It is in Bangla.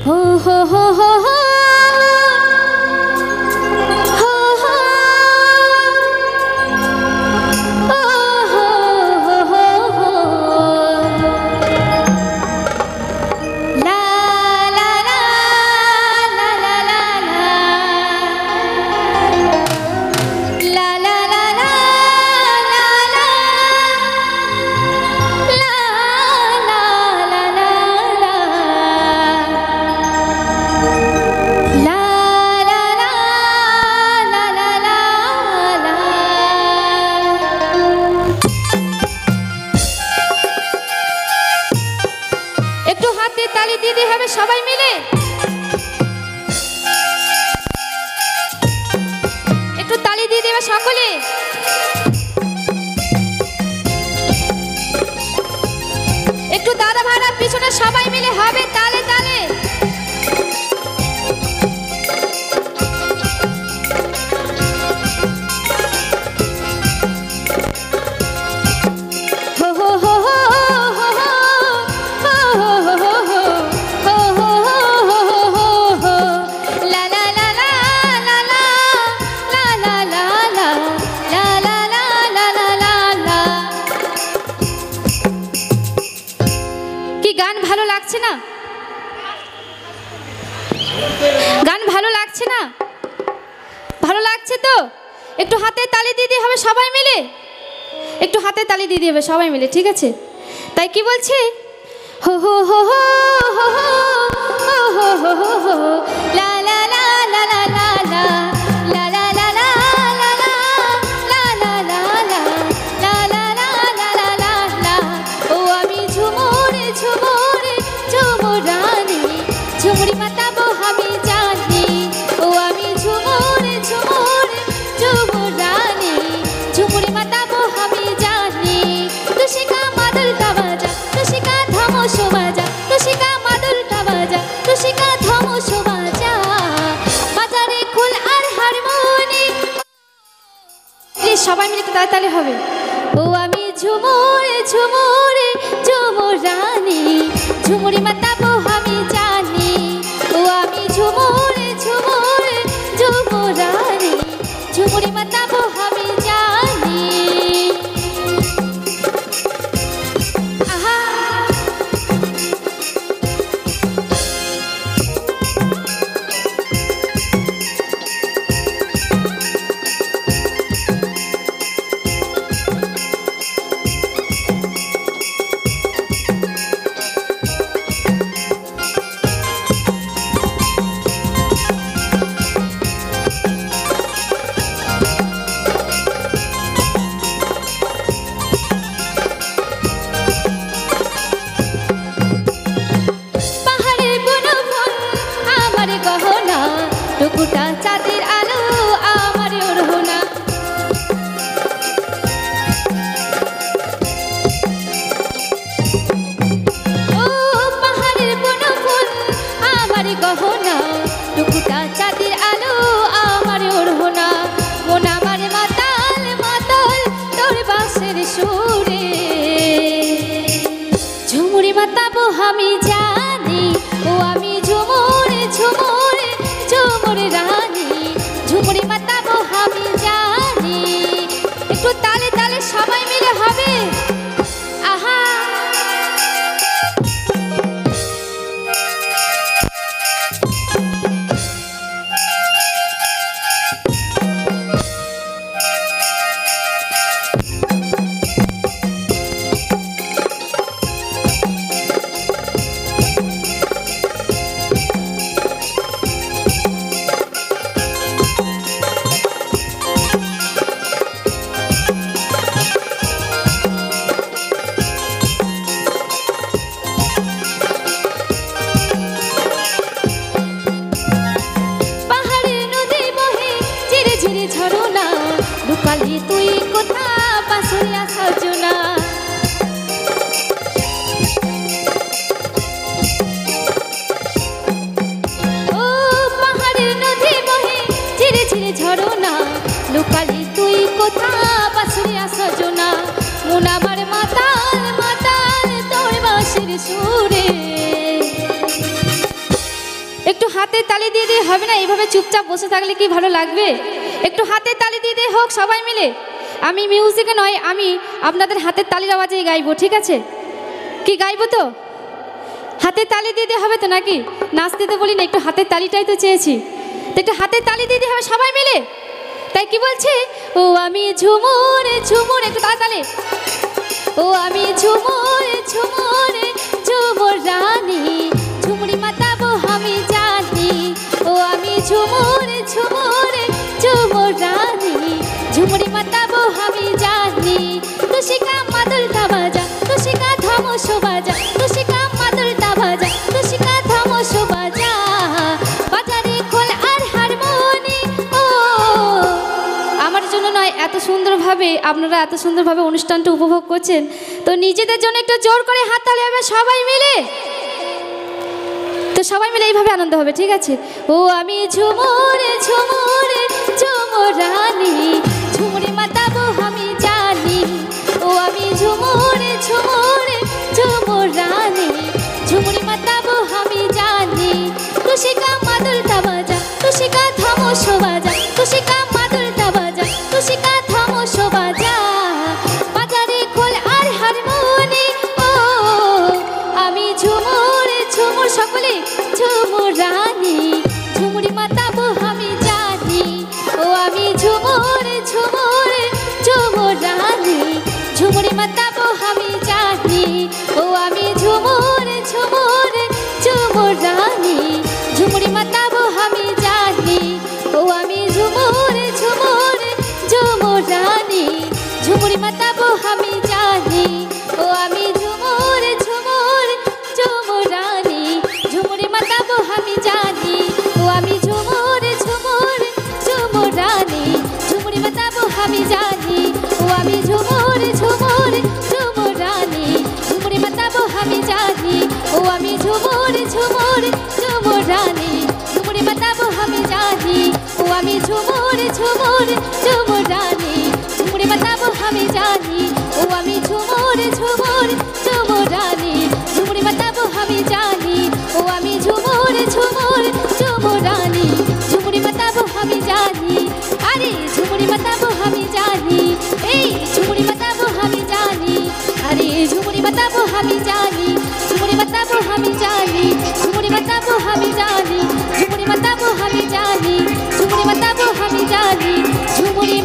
हो हो हो हो हो ताली दीदी हमें सबाई मिले एकटू ताली दिए देबे सकले एकटू दादा भाइरा पिछने सबाई मिले हबे ताले ताले गान भालो लागছে না গান ভালো লাগছে না ভালো লাগছে তো একটু হাতে তালি দিতে হবে সবাই মিলে একটু হাতে তালি দিতে হবে সবাই মিলে ঠিক আছে তাই কি বলছে হো হো হো হো হো হো হো হো লা লা লা লা লা লা লা झुमुरी माताबो हमें जानी ओ आमी झुमुरे झुमुरे झुमुरानी झुमुरी माताबो हमें जानी तुशिका मादुर का बाजा तुशिका धमोशो बाजा तुशिका मादुर का बाजा तुशिका धमोशो बाजा बाजारे खुल और हारमोनी ये सबाई मिले तो ताली होबे ओ आमी झुमुरे झुमुरे झुमुरानी झुमुरी माताबो हमें जानी झुमुरे झुमुरे झुमुरानी झुमुरी माताबो हमें जानी आहा टुकुटा चाँदेर आलो आमार ओढ़ना ओ पहाड़ेर बुनो फुल आमार गहना टुकुटा चाँदेर आलो आमार ओढ़ना मन आमार माताल माताल तोर बाँशेर सुरे झुमुरी माताबो हमें जानी ओ आमी झुमुरे झुमुरे झुमुरे रानी झुमुरी माताबो हमें जानी एकटू ताले ताले सबाई मिले हबे आहा लुकाली तुई कोथा पासुरिया सजना ओ पहाड़ेर नदी बहे झिरे झिरे झरना लुकाली तुई कोथा पासुरिया सजना मन आमार माताल माताल तोर बाँशेर सुरे একটু হাতে তালি দিয়ে দিয়ে হবে না? এইভাবে চুপচাপ বসে থাকলে কি ভালো লাগবে? একটু হাতে তালি দিয়ে দিয়ে হোক সবাই মিলে। আমি মিউজিকে নয়, আমি আপনাদের হাতের তালির আওয়াজেই গাইবো, ঠিক আছে? কি গাইবো তো? হাতে তালি দিয়ে দিয়ে হবে তো নাকি? নাচতে তো বলি না, একটু হাতের তালিটাই তো চেয়েছি, তো একটু হাতের তালি দিয়ে দিয়ে হবে সবাই মিলে। তাই কি বলছে? ও আমি ঝুমুর ঝুমুর, একটু তাড়াতাড়ি। ও আমি ঝুমুর ঝুমুর ঝুমুর রানী, ঝুমুরি মাতাবো আমি জানি। ও আমি ঝুমুর ঝুমুর ঝুমুর রানী, ঝুমুরি মাতাবো আমি জানি। তুষিকা মাদুলটা বাজা, তুষিকা ধমস বাজা, তুষিকা মাদুলটা বাজা, তুষিকা ধমস বাজা, বাজারে খোল আর হারমোনি। ও আমার জন্য নয়, এত সুন্দরভাবে আপনারা এত সুন্দরভাবে অনুষ্ঠানটা উপভোগ করছেন, তো নিজেদের জন্য একটু জোর করে হাততালি হবে সবাই মিলে। তো সবাই মিলে এইভাবে আনন্দ হবে, ঠিক আছে? ও আমি ঝুমুর ঝুমুর ঝুমুর রানী, ঝুমুরি মাতাবো আমি জানি। ও আমি ঝুমুর ঝুমুর ঝুমুর রানী, ঝুমুরি মাতাবো আমি জানি। তুষিকা মাদুলটা বাজা, তুষিকা ধমস বাজা, তুষিকা মাদুলটা বাজা, তুষিকা ধমস বাজা, বাজারে খোল আর হারমোনি। ও আমি ঝুমুর ঝুমুর, সকলে ঝুমুর রানী, ঝুমুরি মাতাবো আমি জানি। ও আমি ঝুমুর ঝুমুর ঝুমুর রানী, ঝুমুরি মাতাবো আমি জানি। ও আমি ঝুমুর ঝুমুর ঝুমুর রানী, ঝুমুরি মাতাবো আমি জানি। ও আমি ঝুমুর ঝুমুর ঝুমুর রানী, ঝুমুরি মাতাবো আমি জানি। ও আমি ঝুমুর ঝুমুর ঝুমুর রানী, ঝুমুরি মাতাবো আমি জানি। ও আমি ঝুমুর ঝুমুর ঝুমুর রানী, ঝুমুরি মাতাবো আমি জানি। ও আমি ঝুমুর ঝুমুর ঝুমুর রানী, ঝুমুরি মাতাবো আমি জানি। ও আমি ঝুমুর ঝুমুর ঝুমুর রানী, ঝুমুরি মাতাবো আমি জানি। ও আমি ঝুমুর ঝুমুর ঝুমুর রানী, ঝুমুরি মাতাবো আমি জানি। ও আমি ঝুমুর ঝুমুর ঝুমুর রানী, ঝুমুরি মাতাবো আমি জানি। ও আমি ঝুমুর ঝুমুর ঝুমুর রানী, ঝুমুরি মাতাবো আমি জানি। আরে ঝুমুরি মাতাবো আমি জানি, এই ঝুমুরি মাতাবো আমি জানি। আরে ঝুমুরি মাতাবো আমি জানি, ঝুমুরি মাতাবো আমি জানি, ঝুমুরি মাতাবো আমি জানি, ঝুমুরি মাতাবো আমি জানি, ঝুমুরি মাতাবো আমি জানি, ঝুমুরি